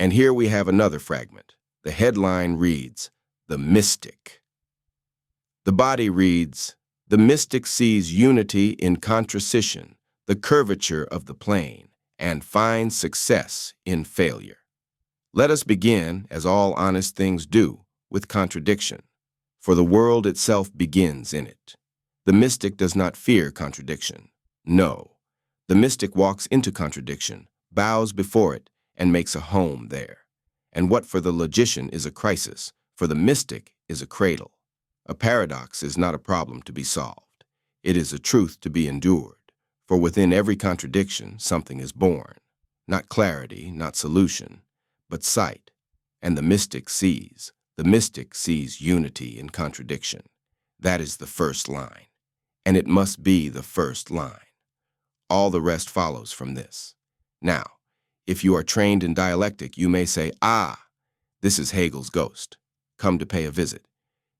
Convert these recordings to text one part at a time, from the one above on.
And here we have another fragment. The headline reads, "The Mystic." The body reads, "The mystic sees unity in contradiction, the curvature of the plane, and finds success in failure." Let us begin, as all honest things do, with contradiction, for the world itself begins in it. The mystic does not fear contradiction. No. The mystic walks into contradiction, bows before it, and makes a home there. And what for the logician is a crisis, for the mystic is a cradle. A paradox is not a problem to be solved. It is a truth to be endured, for within every contradiction something is born. Not clarity, not solution, but sight. And the mystic sees. The mystic sees unity in contradiction. That is the first line. And it must be the first line. All the rest follows from this. Now, if you are trained in dialectic, you may say, "Ah, this is Hegel's ghost. Come to pay a visit."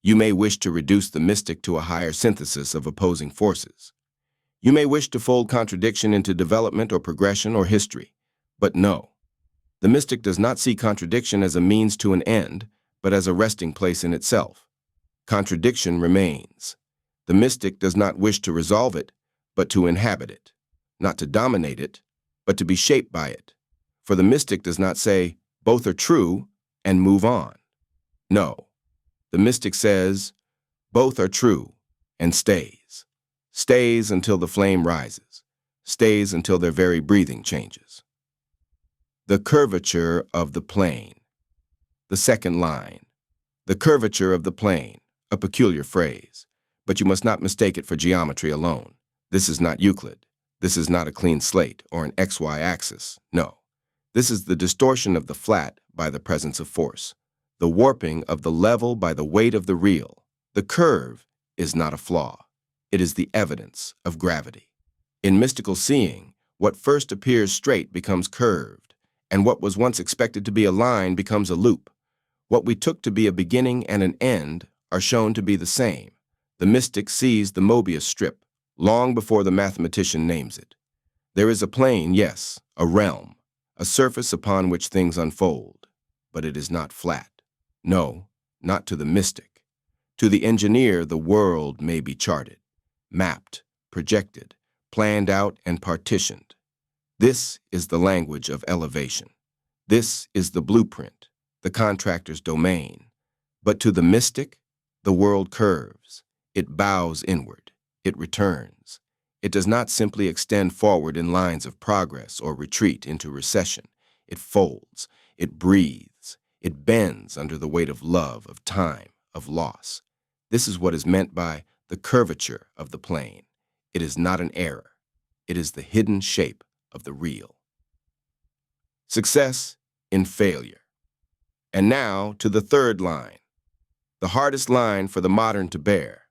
You may wish to reduce the mystic to a higher synthesis of opposing forces. You may wish to fold contradiction into development or progression or history. But no, the mystic does not see contradiction as a means to an end, but as a resting place in itself. Contradiction remains. The mystic does not wish to resolve it, but to inhabit it. Not to dominate it, but to be shaped by it. For the mystic does not say, "Both are true," and move on. No. The mystic says, "Both are true," and stays. Stays until the flame rises. Stays until their very breathing changes. The curvature of the plane. The second line. The curvature of the plane, a peculiar phrase. But you must not mistake it for geometry alone. This is not Euclid. This is not a clean slate or an XY axis. No. This is the distortion of the flat by the presence of force. The warping of the level by the weight of the real. The curve is not a flaw. It is the evidence of gravity. In mystical seeing, what first appears straight becomes curved, and what was once expected to be a line becomes a loop. What we took to be a beginning and an end are shown to be the same. The mystic sees the Mobius strip long before the mathematician names it. There is a plane, yes, a realm, a surface upon which things unfold, but it is not flat. No, not to the mystic. To the engineer, the world may be charted, mapped, projected, planned out, and partitioned. This is the language of elevation. This is the blueprint, the contractor's domain. But to the mystic, the world curves. It bows inward. It returns. It does not simply extend forward in lines of progress or retreat into recession. It folds. It breathes. It bends under the weight of love, of time, of loss. This is what is meant by the curvature of the plane. It is not an error. It is the hidden shape of the real. Success in failure. And now to the third line, the hardest line for the modern to bear.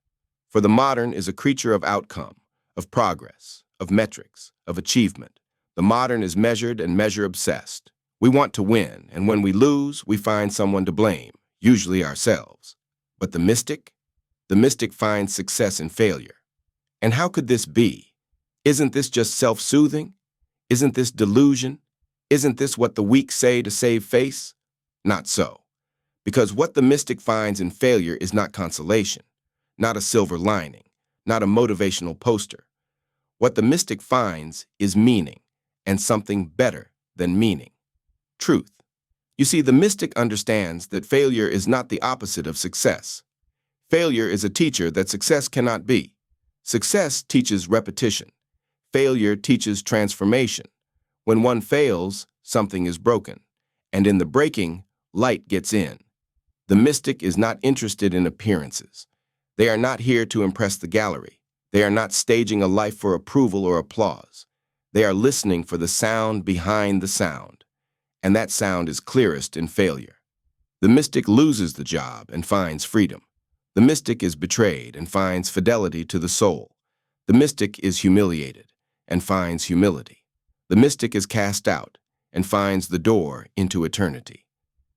For the modern is a creature of outcome, of progress, of metrics, of achievement. The modern is measured and measure-obsessed. We want to win, and when we lose, we find someone to blame, usually ourselves. But the mystic finds success in failure. And how could this be? Isn't this just self-soothing? Isn't this delusion? Isn't this what the weak say to save face? Not so. Because what the mystic finds in failure is not consolation, not a silver lining, not a motivational poster. What the mystic finds is meaning, and something better than meaning. Truth. You see, the mystic understands that failure is not the opposite of success. Failure is a teacher that success cannot be. Success teaches repetition. Failure teaches transformation. When one fails, something is broken, and in the breaking, light gets in. The mystic is not interested in appearances. They are not here to impress the gallery. They are not staging a life for approval or applause. They are listening for the sound behind the sound, and that sound is clearest in failure. The mystic loses the job and finds freedom. The mystic is betrayed and finds fidelity to the soul. The mystic is humiliated and finds humility. The mystic is cast out and finds the door into eternity.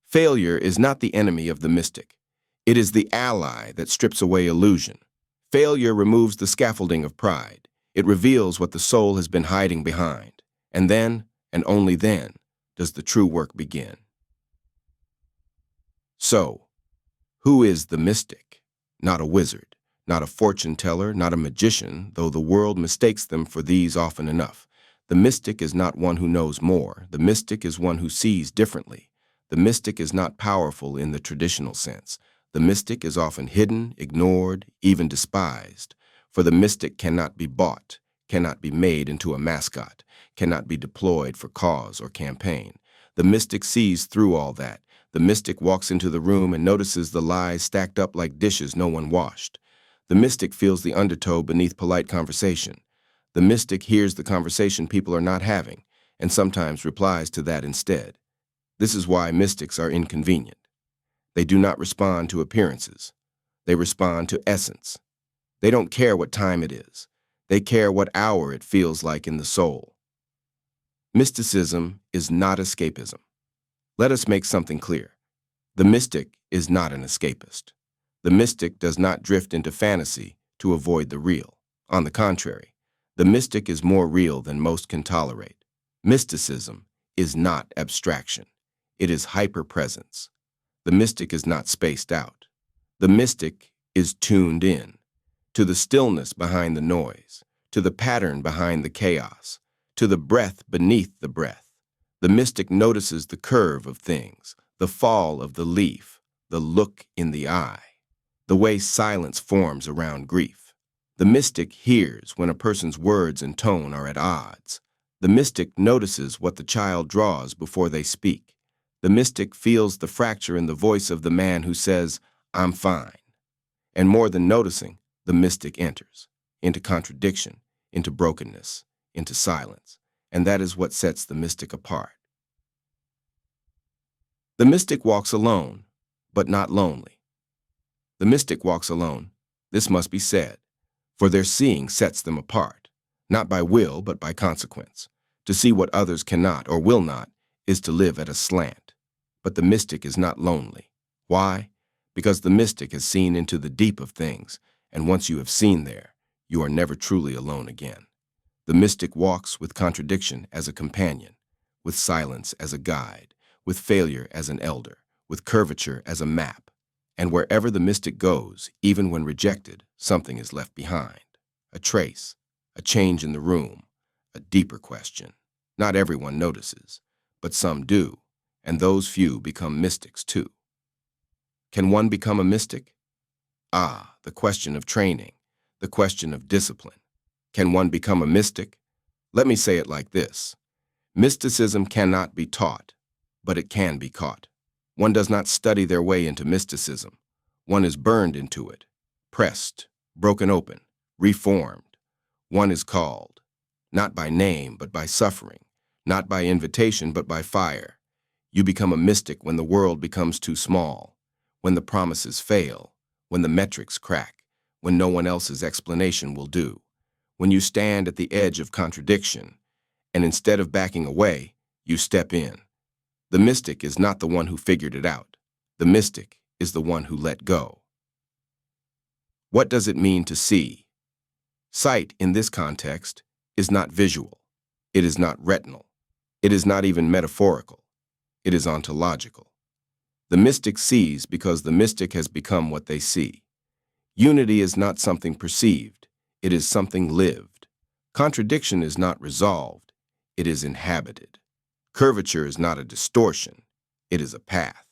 Failure is not the enemy of the mystic. It is the ally that strips away illusion. Failure removes the scaffolding of pride. It reveals what the soul has been hiding behind. And then, and only then, does the true work begin. So, who is the mystic? Not a wizard, not a fortune teller, not a magician, though the world mistakes them for these often enough. The mystic is not one who knows more. The mystic is one who sees differently. The mystic is not powerful in the traditional sense. The mystic is often hidden, ignored, even despised. For the mystic cannot be bought, cannot be made into a mascot, cannot be deployed for cause or campaign. The mystic sees through all that. The mystic walks into the room and notices the lies stacked up like dishes no one washed. The mystic feels the undertow beneath polite conversation. The mystic hears the conversation people are not having, and sometimes replies to that instead. This is why mystics are inconvenient. They do not respond to appearances. They respond to essence. They don't care what time it is. They care what hour it feels like in the soul. Mysticism is not escapism. Let us make something clear. The mystic is not an escapist. The mystic does not drift into fantasy to avoid the real. On the contrary, the mystic is more real than most can tolerate. Mysticism is not abstraction. It is hyperpresence. The mystic is not spaced out. The mystic is tuned in to the stillness behind the noise, to the pattern behind the chaos, to the breath beneath the breath. The mystic notices the curve of things, the fall of the leaf, the look in the eye, the way silence forms around grief. The mystic hears when a person's words and tone are at odds. The mystic notices what the child draws before they speak. The mystic feels the fracture in the voice of the man who says, "I'm fine." And more than noticing, the mystic enters into contradiction, into brokenness, into silence. And that is what sets the mystic apart. The mystic walks alone, but not lonely. The mystic walks alone, this must be said, for their seeing sets them apart, not by will, but by consequence. To see what others cannot or will not is to live at a slant. But the mystic is not lonely. Why? Because the mystic has seen into the deep of things, and once you have seen there, you are never truly alone again. The mystic walks with contradiction as a companion, with silence as a guide, with failure as an elder, with curvature as a map. And wherever the mystic goes, even when rejected, something is left behind. A trace, a change in the room, a deeper question. Not everyone notices, but some do, and those few become mystics too. Can one become a mystic? Ah, the question of training, the question of discipline. Can one become a mystic? Let me say it like this. Mysticism cannot be taught, but it can be caught. One does not study their way into mysticism. One is burned into it, pressed, broken open, reformed. One is called, not by name, but by suffering, not by invitation, but by fire. You become a mystic when the world becomes too small, when the promises fail, when the metrics crack, when no one else's explanation will do. When you stand at the edge of contradiction, and instead of backing away, you step in. The mystic is not the one who figured it out. The mystic is the one who let go. What does it mean to see? Sight, in this context, is not visual. It is not retinal. It is not even metaphorical. It is ontological. The mystic sees because the mystic has become what they see. Unity is not something perceived. It is something lived. Contradiction is not resolved. It is inhabited. Curvature is not a distortion. It is a path.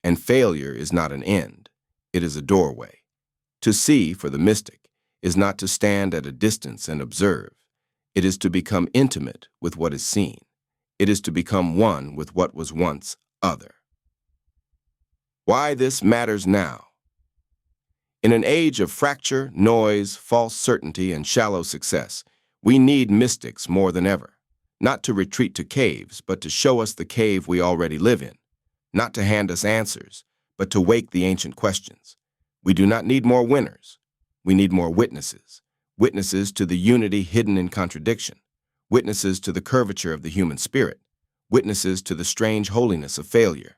And failure is not an end. It is a doorway. To see, for the mystic, is not to stand at a distance and observe. It is to become intimate with what is seen. It is to become one with what was once other. Why this matters now? In an age of fracture, noise, false certainty, and shallow success, we need mystics more than ever. Not to retreat to caves, but to show us the cave we already live in. Not to hand us answers, but to wake the ancient questions. We do not need more winners. We need more witnesses. Witnesses to the unity hidden in contradiction. Witnesses to the curvature of the human spirit. Witnesses to the strange holiness of failure.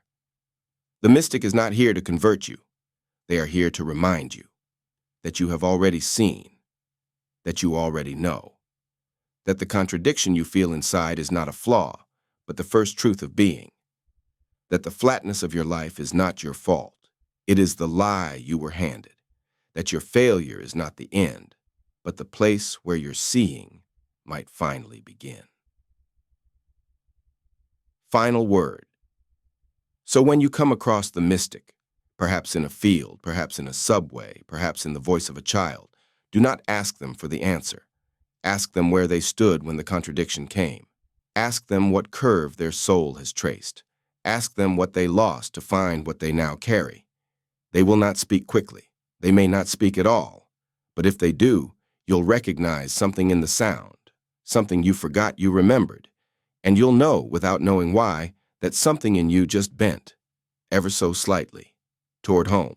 The mystic is not here to convert you. They are here to remind you that you have already seen, that you already know, that the contradiction you feel inside is not a flaw, but the first truth of being, that the flatness of your life is not your fault. It is the lie you were handed, that your failure is not the end, but the place where your seeing might finally begin. Final word. So when you come across the mystic, perhaps in a field, perhaps in a subway, perhaps in the voice of a child, do not ask them for the answer. Ask them where they stood when the contradiction came. Ask them what curve their soul has traced. Ask them what they lost to find what they now carry. They will not speak quickly. They may not speak at all. But if they do, you'll recognize something in the sound, something you forgot you remembered. And you'll know, without knowing why, that something in you just bent, ever so slightly, toward home.